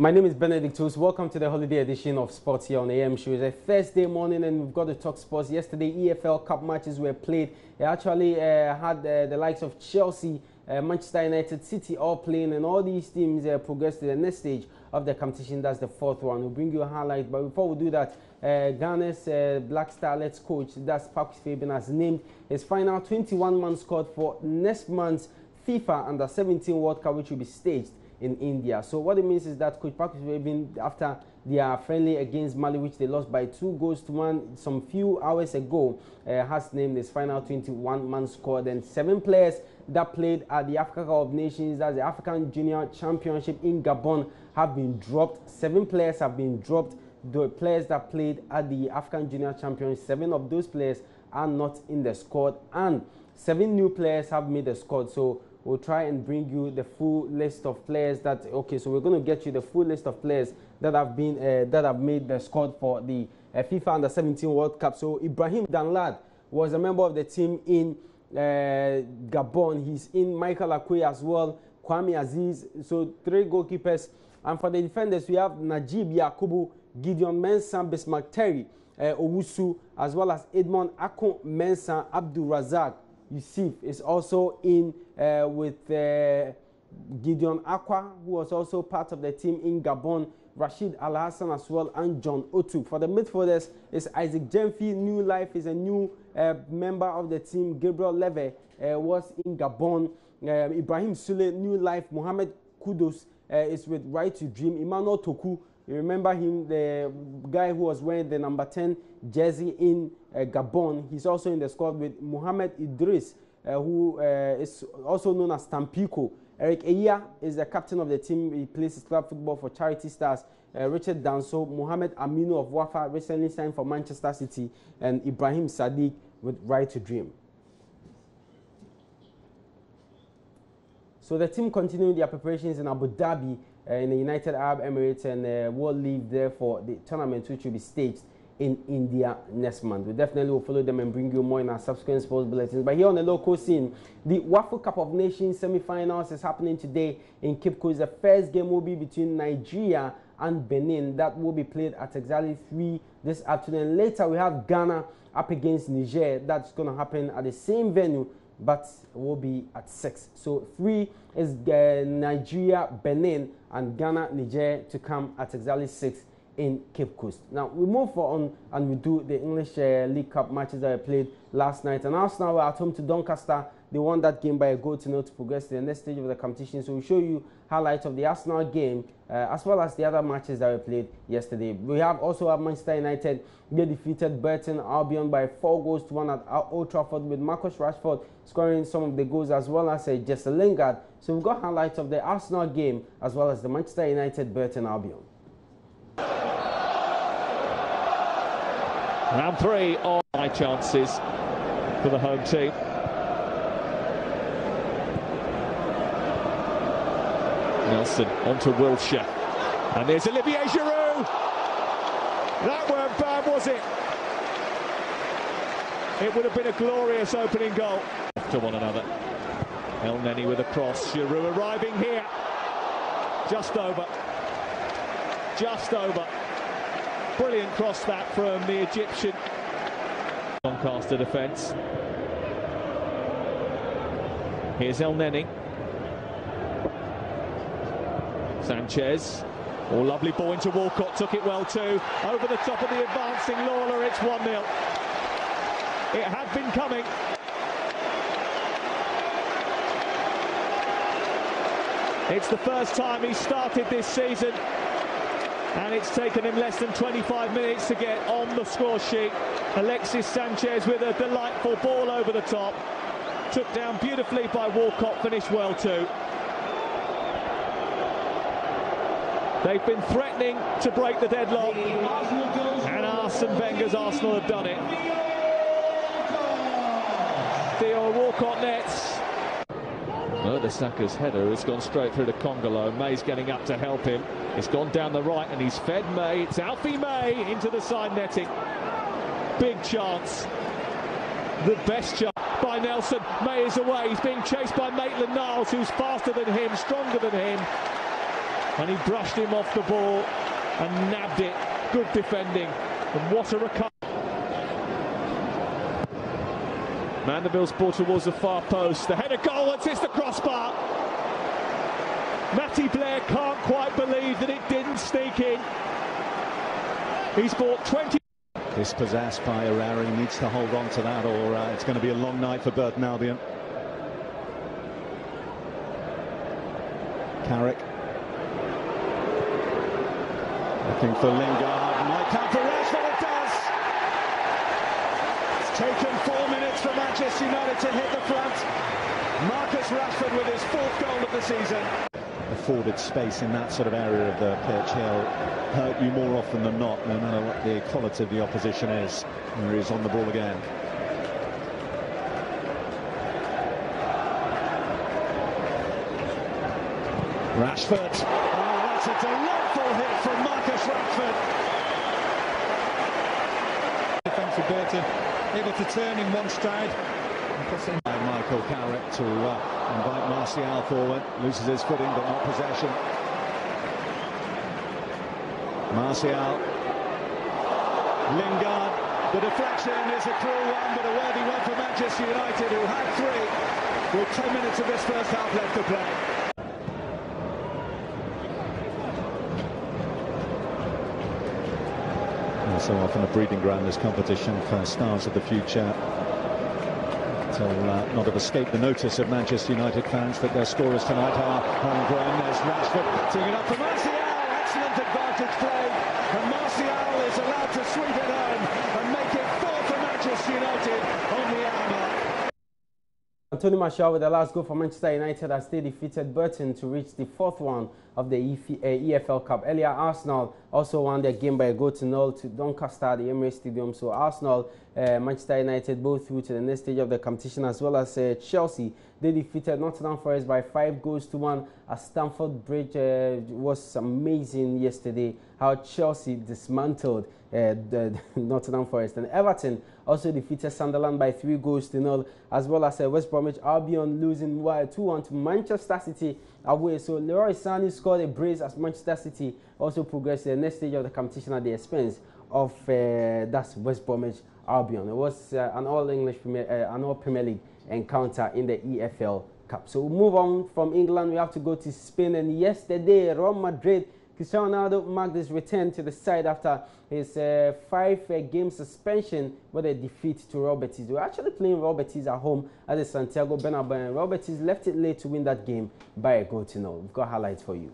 My name is Benedict Toos. Welcome to the holiday edition of Sports here on AM Show. It's a Thursday morning and we've got to talk sports. Yesterday, EFL Cup matches were played. It actually had the likes of Chelsea, Manchester United, City all playing, and all these teams progressed to the next stage of the competition. That's the fourth one. We'll bring you a highlight. But before we do that, Ghana's Black Starlets coach, that's Paa Kwesi Fabin, has named his final 21-man squad for next month's FIFA Under-17 World Cup, which will be staged in India. So what it means is that Coach Paa Kwesi Fabin, after their friendly against Mali, which they lost by 2-1 some few hours ago, has named his final 21-man squad, and 7 players that played at the Africa Cup of Nations, that's the African Junior Championship in Gabon, have been dropped. 7 players have been dropped. The players that played at the African Junior Championship, 7 of those players are not in the squad, and 7 new players have made the squad. So we'll try and bring you the full list of players that, so we're going to get you the full list of players that have been that have made the squad for the FIFA Under-17 World Cup. So Ibrahim Danlad was a member of the team in Gabon. He's in Michael Akwe as well, Kwame Aziz. So 3 goalkeepers. And for the defenders, we have Najib Yakubu, Gideon Mensah, Bismarck Terry, Owusu, as well as Edmond Akon Mensah, Abdul Razak Yusuf is also in with Gideon Akwa, who was also part of the team in Gabon, Rashid Al-Hassan as well, and John Otu. For the midfielders, it's Isaac Jemfi, new life, is a new member of the team. Gabriel Leve was in Gabon. Ibrahim Sule, new life. Mohamed Kudos is with Right to Dream. Emmanuel Toku, you remember him, the guy who was wearing the number 10 jersey in Gabon. He's also in the squad with Mohamed Idris, who is also known as Tampico. Eric Eya is the captain of the team. He plays his club football for Charity Stars. Richard Danso, Mohamed Aminu of Wafa recently signed for Manchester City, and Ibrahim Sadiq with Right to Dream. So the team continuing their preparations in Abu Dhabi in the United Arab Emirates, and will leave there for the tournament, which will be staged in India next month. We definitely will follow them and bring you more in our subsequent sports bulletins. But here on the local scene, the Waffle Cup of Nations semi-finals is happening today in Cape Coast. The first game will be between Nigeria and Benin. That will be played at exactly 3 this afternoon. Later, we have Ghana up against Niger. That's going to happen at the same venue, but will be at 6. So 3 is Nigeria, Benin, and Ghana, Niger to come at exactly 6 in Cape Coast. Now we move on and we do the English League Cup matches that I played last night. And Arsenal were at home to Doncaster. They won that game by a goal to nil to progress to the next stage of the competition. So we'll show you highlights of the Arsenal game as well as the other matches that we played yesterday. We also have Manchester United. They defeated Burton Albion by 4-1 at Old Trafford, with Marcus Rashford scoring some of the goals, as well as Jesse Lingard. So we've got highlights of the Arsenal game as well as the Manchester United Burton Albion. Round 3 of high chances for the home team. Nelson onto Wilshere, and there's Olivier Giroud. That weren't bad, was it? It would have been a glorious opening goal. To one another. El Neni with a cross. Giroud arriving here. Just over. Just over. Brilliant cross that from the Egyptian. Doncaster defence. Here's El Neni. Sanchez. Oh, lovely ball into Walcott. Took it well too. Over the top of the advancing Lawler. It's 1-0. It had been coming. It's the first time he started this season, and it's taken him less than 25 minutes to get on the score sheet. Alexis Sanchez with a delightful ball over the top. Took down beautifully by Walcott, finished well too. They've been threatening to break the deadlock, and Arsene Wenger's Arsenal have done it. Theo Walcott nets. Mertesack's header has gone straight through to Congolo. May's getting up to help him. It's gone down the right and he's fed May. It's Alfie May into the side netting. Big chance. The best chance by Nelson. May is away. He's being chased by Maitland-Niles, who's faster than him, stronger than him. and he brushed him off the ball and nabbed it. Good defending, and what a recovery. Mandeville's ball towards the far post. The header goal, it's hits the crossbar. Matty Blair can't quite believe that it didn't sneak in. He's bought 20. Dispossessed by Herrera, he needs to hold on to that, or it's going to be a long night for Burton Albion. Carrick. Looking for Lingard. Might count for Rashford, it does! It's taken 4 minutes for Manchester United to hit the front. Marcus Rashford with his 4th goal of the season. Afforded space in that sort of area of the pitch, he'll hurt you more often than not, no matter what the quality of the opposition is. Here he is on the ball again. Rashford. Oh, that's a delightful hit from Marcus Rashford. Defensive Burton able to turn in one stride. Michael Carrick to invite Martial forward. Loses his footing but not possession. Martial. Lingard. The deflection is a cruel one, but a worthy one for Manchester United, who had 3 with 10 minutes of this first half left to play. So often a breeding ground, this competition for stars of the future. So not have escaped the notice of Manchester United fans that their scorers tonight are homegrown. There's Rashford teeing it up for Martial. Excellent advantage play, and Martial is allowed to sweep it home and make it 4 for Manchester United on the hour mark. Anthony Martial with the last goal for Manchester United as they defeated Burton to reach the 4th one of the EFL Cup. Earlier, Arsenal also won their game by a 1-0 to Doncaster at the Emirates Stadium. So Arsenal, Manchester United both through to the next stage of the competition, as well as Chelsea. They defeated Nottingham Forest by 5-1 at Stamford Bridge. Was amazing yesterday how Chelsea dismantled the Nottingham Forest. And Everton also defeated Sunderland by 3-0, as well as West Bromwich Albion losing 2-1 to Manchester City away. So Leroy Sané scored a brace as Manchester City also progressed to the next stage of the competition at the expense of that's West Bromwich Albion. It was an all Premier League encounter in the EFL Cup. So we'll move on from England. We have to go to Spain, and yesterday Real Madrid, Cristiano Ronaldo marked his return to the side after his 5-game suspension with a defeat to Real Betis. They were actually playing Real Betis at home at the Santiago Bernabeu, and Real Betis left it late to win that game by a 1-0. We've got highlights for you.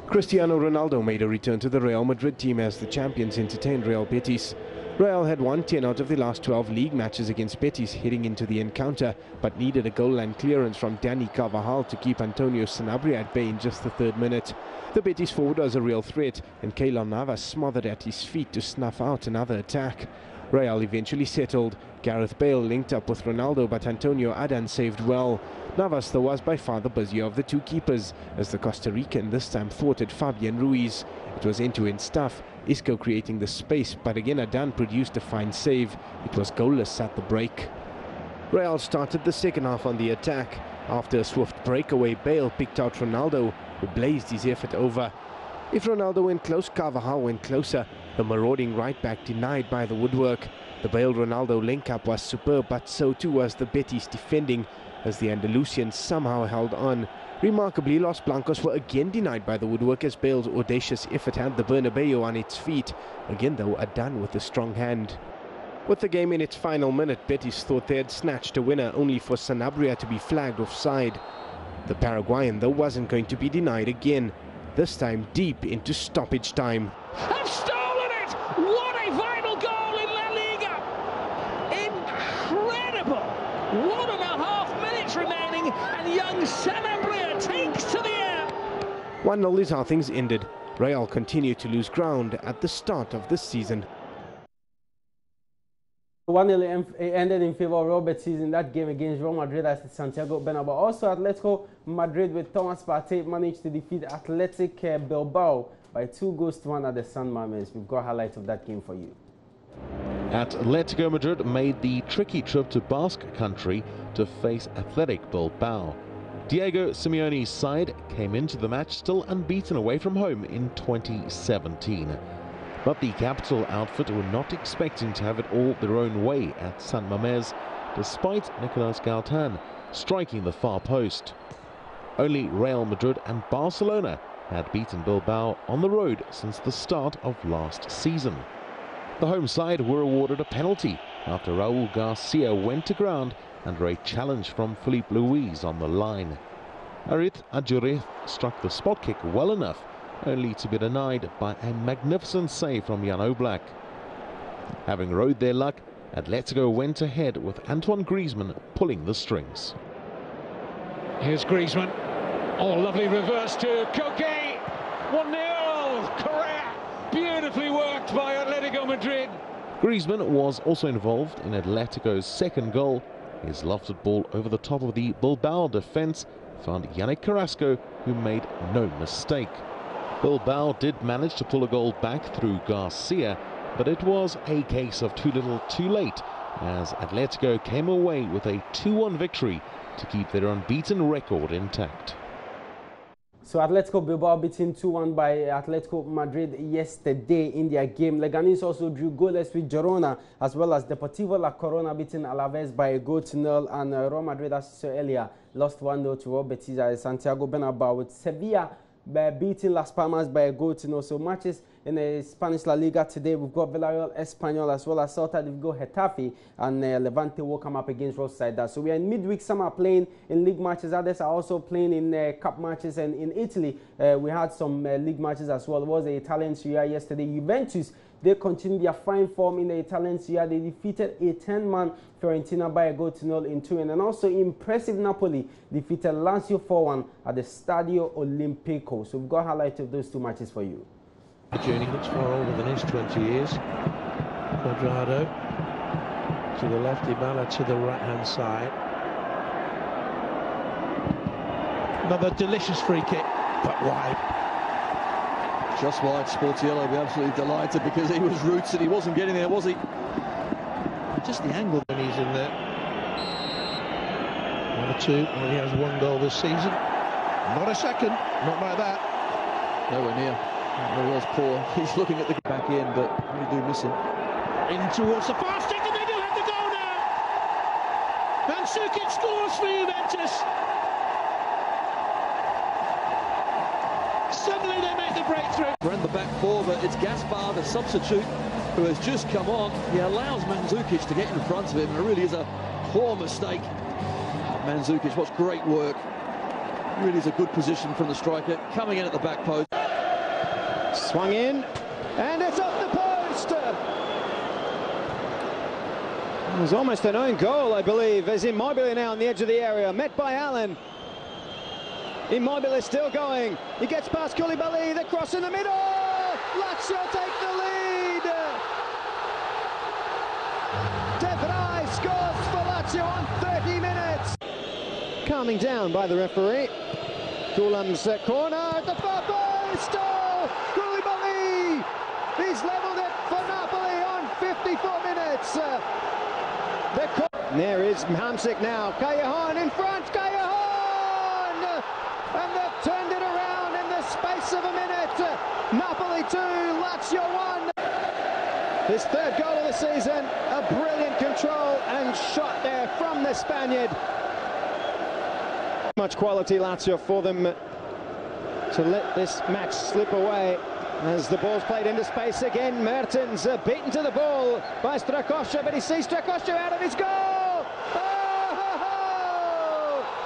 Cristiano Ronaldo made a return to the Real Madrid team as the champions entertained Real Betis. Real had won 10 out of the last 12 league matches against Betis heading into the encounter, but needed a goal line clearance from Dani Carvajal to keep Antonio Sanabria at bay in just the 3rd minute. The Betis forward was a real threat, and Keylor Navas smothered at his feet to snuff out another attack. Real eventually settled. Gareth Bale linked up with Ronaldo, but Antonio Adan saved well. Navas, though, was by far the busier of the 2 keepers, as the Costa Rican this time thwarted Fabian Ruiz. It was end-to-end stuff, Isco creating the space, but again Adan produced a fine save. It was goalless at the break. Real started the second half on the attack. After a swift breakaway, Bale picked out Ronaldo, who blazed his effort over. If Ronaldo went close, Carvajal went closer. The marauding right-back denied by the woodwork. The Bale-Ronaldo link-up was superb, but so too was the Betis defending, as the Andalusians somehow held on. Remarkably, Los Blancos were again denied by the woodwork as Bale's audacious effort had the Bernabeu on its feet. Again, though, Adan with a strong hand. With the game in its final minute, Betis thought they had snatched a winner, only for Sanabria to be flagged offside. The Paraguayan, though, wasn't going to be denied again, this time deep into stoppage time. Have stolen it! What a vital goal in La Liga! Incredible! 1.5 minutes remaining, and young Sanabria takes to the air. 1-0 is how things ended. Real continued to lose ground at the start of this season. 1-0 ended in favor of Real Betis in that game against Real Madrid at Santiago Bernabeu. Also, Atletico Madrid with Thomas Partey managed to defeat Athletic Bilbao by 2-1 at the San Mamés. We've got highlights of that game for you. Atletico Madrid made the tricky trip to Basque Country to face Athletic Bilbao. Diego Simeone's side came into the match still unbeaten away from home in 2017. But the capital outfit were not expecting to have it all their own way at San Mamés, despite Nicolas Galtan striking the far post. Only Real Madrid and Barcelona had beaten Bilbao on the road since the start of last season. The home side were awarded a penalty after Raul Garcia went to ground under a challenge from Philippe Luis on the line. Arith Adjurith struck the spot kick well enough, only to be denied by a magnificent save from Jan Oblak. Having rode their luck, Atletico went ahead with Antoine Griezmann pulling the strings. Here's Griezmann. Oh, lovely reverse to Koke. 1-0. Correa. Beautifully worked by Atletico Madrid. Griezmann was also involved in Atletico's second goal. His lofted ball over the top of the Bilbao defence found Yannick Carrasco, who made no mistake. Bilbao did manage to pull a goal back through Garcia, but it was a case of too little too late, as Atletico came away with a 2-1 victory to keep their unbeaten record intact. So Atletico Bilbao beaten 2-1 by Atletico Madrid yesterday in their game. Leganés also drew goalless with Girona, as well as Deportivo La Corona beating Alaves by a 0-0, and Real Madrid, as you saw earlier, lost 1-0 to Real Betis at Santiago Bernabeu, with Sevilla beating Las Palmas by a 0-0. So matches in the Spanish La Liga today, we've got Villarreal, Espanyol, as well as Celta de Vigo, Getafe, and Levante will come up against Real Sociedad. So we are in midweek. Some are playing in league matches, others are also playing in cup matches. And in Italy, we had some league matches as well. It was the Italian Serie A yesterday. Juventus, they continue their fine form in the Italian Serie A. They defeated a 10-man Fiorentina by a 0-0 in Turin. And also impressive Napoli defeated Lazio 4-1 at the Stadio Olimpico. So we've got highlights of those two matches for you. The journey looks far older than his 20 years. Quadrado to the left, Dybala to the right-hand side. Another delicious free kick, but wide. Just wide. Sportiello will be absolutely delighted because he was rooted. He wasn't getting there, was he? Just the angle. And he's in there. 1-2. Well, he has one goal this season. Not a second. Not like that. Nowhere near. Very well, poor. He's looking at the back in, but we do miss him. In towards the far stick, and they do have the goal now. Mandzukic scores for Juventus. Suddenly they make the breakthrough. We're in the back four, but it's Gaspar, the substitute, who has just come on. He allows Mandzukic to get in front of him, and it really is a poor mistake. Mandzukic, what's great work. Really is a good position from the striker, coming in at the back post. Swung in, and it's off the post. It was almost an own goal, I believe, as Immobile now on the edge of the area, met by Allen. Immobile is still going. He gets past Koulibaly, the cross in the middle. Lazio take the lead. De Vrij scores for Lazio on 30 minutes. Calming down by the referee. Coulam's corner at the far post. Koulibaly! He's levelled it for Napoli on 54 minutes. There is Hamsik now. Callejon in front. Callejon! And they've turned it around in the space of a minute. Napoli 2, Lazio 1. His third goal of the season. A brilliant control and shot there from the Spaniard. Much quality, Lazio, for them to let this match slip away as the ball's played into space again. Mertens beaten to the ball by Strakosha, but he sees Strakosha out of his goal. Oh!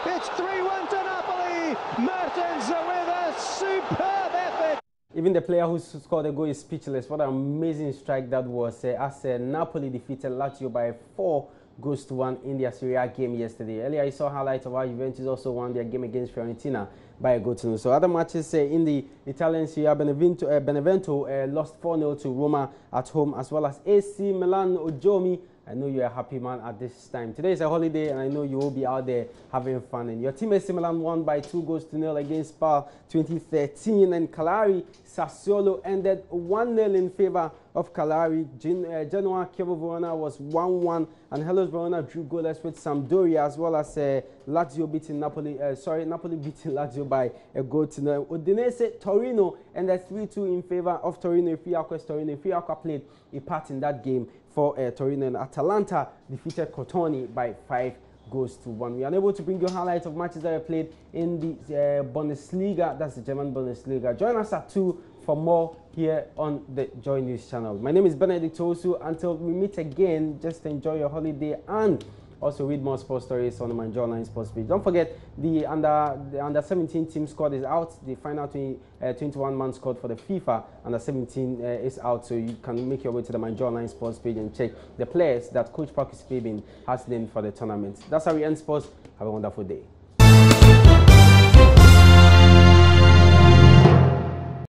It's 3-1 to Napoli. Mertens with a superb effort. Even the player who scored the goal is speechless. What an amazing strike that was, as Napoli defeated Lazio by 4-1 in their Serie A game yesterday. Earlier, I saw highlights of how Juventus also won their game against Fiorentina by a 0-0. So other matches in the Italian Serie A, Benevento lost 4-0 to Roma at home, as well as AC Milan. Ojomi, I know you're a happy man at this time. Today is a holiday, and I know you will be out there having fun. And your team AC Milan won by 2-0 against Paa 2013, and Cagliari Sassuolo ended 1-0 in favor of Calari. Genoa Chievo Verona was 1-1, and Hellas Verona drew goalless with Sampdoria, as well as Lazio beating Napoli. Napoli beating Lazio by a goal to nil. Udinese Torino, and that's 3-2 in favor of Torino. Torino played a part in that game for Torino, and Atalanta defeated Crotone by 5-1. We are unable to bring you highlights of matches that were played in the Bundesliga. That's the German Bundesliga. Join us at 2 for more here on the Joy News channel. My name is Benedict Osu. Until we meet again, just enjoy your holiday and also read more sports stories on the Manjo Online Sports page. Don't forget the under-17 team squad is out. The final 21-man squad for the FIFA under-17 is out, so you can make your way to the Manjo Online Sports page and check the players that Coach Paa Kwesi Fabin has named for the tournament. That's how we end sports. Have a wonderful day.